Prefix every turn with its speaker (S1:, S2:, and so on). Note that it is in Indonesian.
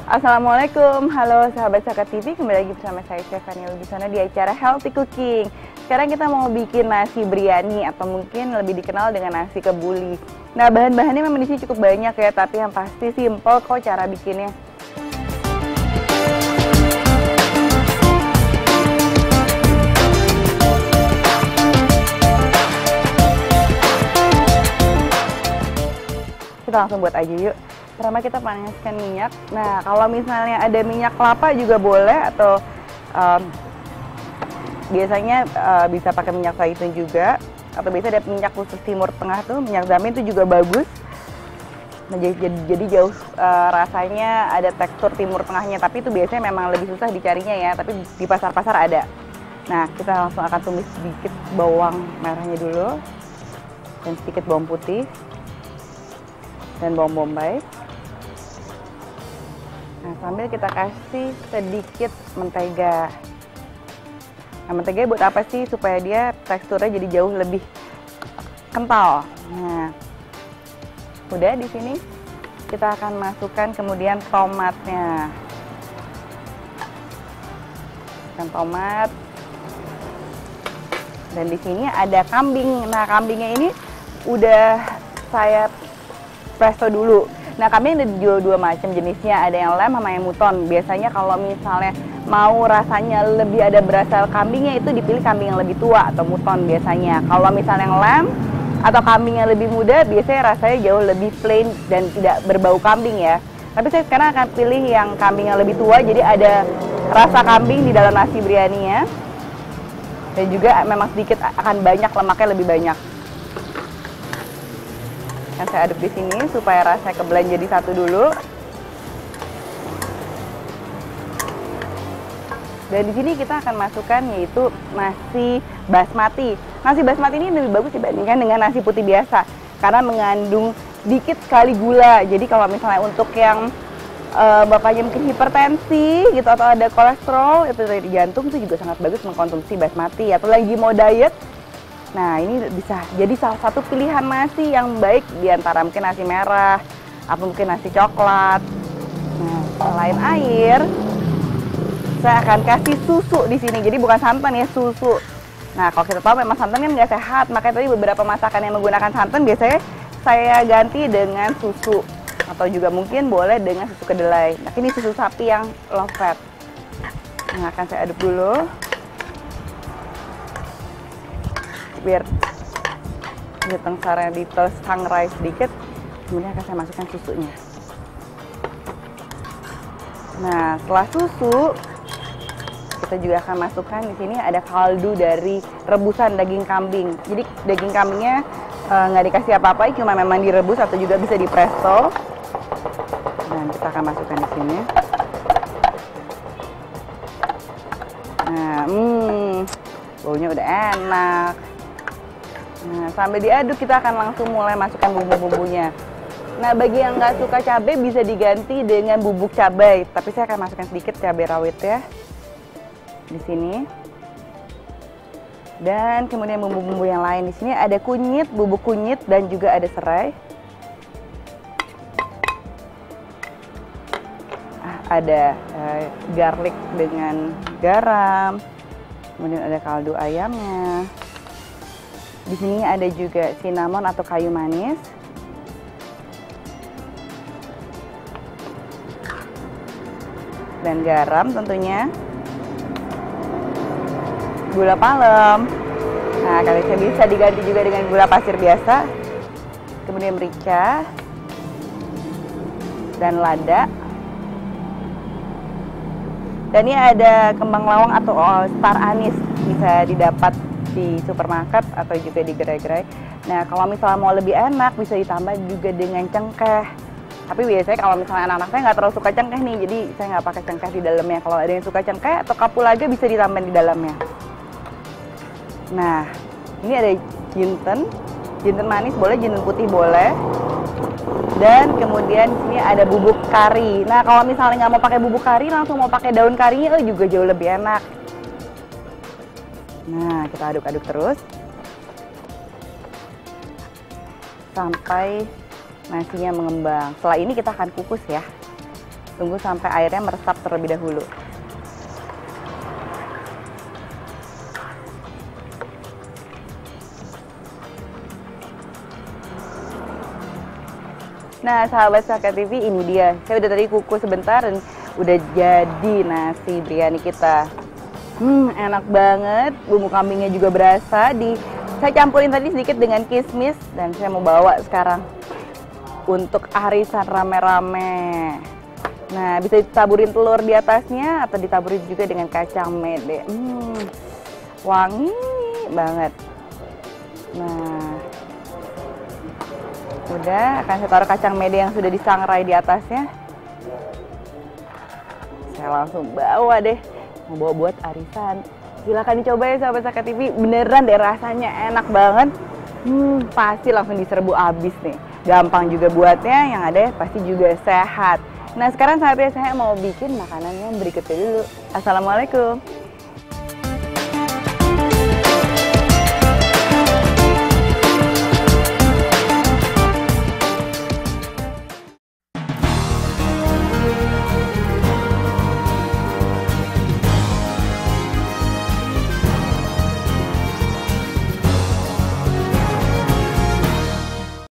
S1: Assalamualaikum, halo sahabat Saka TV, kembali lagi bersama saya Chef Fania Lubisana di acara Healthy Cooking. Sekarang kita mau bikin nasi biryani atau mungkin lebih dikenal dengan nasi kebuli. Nah, bahan-bahannya memang di sini cukup banyak ya, tapi yang pasti simple kok cara bikinnya. Kita langsung buat aja yuk. Pertama kita panaskan minyak. Nah, kalau misalnya ada minyak kelapa juga boleh, atau biasanya bisa pakai minyak zaitun juga, atau biasa ada minyak khusus Timur Tengah tuh, minyak zamin itu juga bagus. Nah, jadi jauh rasanya ada tekstur Timur Tengahnya, tapi itu biasanya memang lebih susah dicarinya ya, tapi di pasar-pasar ada. Nah, kita langsung akan tumis sedikit bawang merahnya dulu, dan sedikit bawang putih, dan bawang bombay. Nah, sambil kita kasih sedikit mentega. Nah, mentega buat apa sih? Supaya dia teksturnya jadi jauh lebih kental. Nah, udah di sini kita akan masukkan kemudian tomatnya. Dan tomat. Dan di sini ada kambing. Nah, kambingnya ini udah saya presto dulu. Nah, kambing ada dua macam jenisnya, ada yang lem sama yang muton. Biasanya kalau misalnya mau rasanya lebih ada berasa kambingnya, itu dipilih kambing yang lebih tua atau muton biasanya. Kalau misalnya yang lem atau kambing yang lebih muda, biasanya rasanya jauh lebih plain dan tidak berbau kambing ya. Tapi saya sekarang akan pilih yang kambing yang lebih tua, jadi ada rasa kambing di dalam nasi biryaninya. Dan juga memang sedikit akan banyak, lemaknya lebih banyak. Yang saya aduk di sini supaya rasanya keblend jadi satu dulu. Dan di sini kita akan masukkan yaitu nasi basmati. Nasi basmati ini lebih bagus dibandingkan dengan nasi putih biasa karena mengandung sedikit sekali gula. Jadi kalau misalnya untuk yang bapaknya mungkin hipertensi gitu atau ada kolesterol itu dari jantung, itu juga sangat bagus mengkonsumsi basmati. Atau lagi mau diet, nah, ini bisa jadi salah satu pilihan nasi yang baik di antara mungkin nasi merah atau mungkin nasi coklat. Nah, selain air, saya akan kasih susu di sini. Jadi bukan santan ya, susu. Nah, kalau kita tahu memang santan kan nggak sehat, makanya tadi beberapa masakan yang menggunakan santan biasanya saya ganti dengan susu atau juga mungkin boleh dengan susu kedelai. Nah, ini susu sapi yang low fat. Nah, akan saya aduk dulu biar tengsarnya ditangrai sedikit, kemudian akan saya masukkan susunya. Nah, setelah susu, kita juga akan masukkan di sini ada kaldu dari rebusan daging kambing. Jadi daging kambingnya nggak dikasih apa-apa, cuma memang direbus atau juga bisa di presto. Dan kita akan masukkan di sini. Nah, baunya udah enak. Nah, sambil diaduk kita akan langsung mulai masukkan bumbu-bumbunya. Nah, bagi yang nggak suka cabai bisa diganti dengan bubuk cabai, tapi saya akan masukkan sedikit cabai rawit ya di sini. Dan kemudian bumbu-bumbu yang lain di sini ada kunyit, bubuk kunyit dan juga ada serai. Ada garlic dengan garam. Kemudian ada kaldu ayamnya. Di sini ada juga cinnamon atau kayu manis. Dan garam tentunya. Gula palem. Nah, kali ini bisa diganti juga dengan gula pasir biasa. Kemudian merica. Dan lada. Dan ini ada kembang lawang atau star anis, bisa didapat di supermarket atau juga di gerai-gerai. Nah, kalau misalnya mau lebih enak bisa ditambah juga dengan cengkeh. Tapi biasanya kalau misalnya anak-anak saya nggak terlalu suka cengkeh nih, jadi saya nggak pakai cengkeh di dalamnya. Kalau ada yang suka cengkeh atau kapulaga bisa ditambah di dalamnya. Nah, ini ada jinten manis boleh, jinten putih boleh. Dan kemudian di sini ada bubuk kari. Nah, kalau misalnya nggak mau pakai bubuk kari, langsung mau pakai daun karinya juga jauh lebih enak. Nah, kita aduk-aduk terus sampai nasinya mengembang. Setelah ini kita akan kukus ya. Tunggu sampai airnya meresap terlebih dahulu. Nah, sahabat Saka TV, ini dia. Saya udah tadi kukus sebentar dan udah jadi nasi biryani kita. Enak banget. Bumbu kambingnya juga berasa. Saya campurin tadi sedikit dengan kismis dan saya mau bawa sekarang untuk arisan rame-rame. Nah, bisa ditaburin telur di atasnya atau ditaburin juga dengan kacang mede. Wangi banget. Nah, udah, akan saya taruh kacang mede yang sudah disangrai di atasnya. Saya langsung bawa deh, mau bawa buat arisan. Silahkan dicoba ya sahabat Saka TV, beneran deh rasanya enak banget. Pasti langsung diserbu abis nih. Gampang juga buatnya, yang ada pasti juga sehat. Nah sekarang saatnya saya mau bikin makanan yang berikutnya dulu. Assalamualaikum.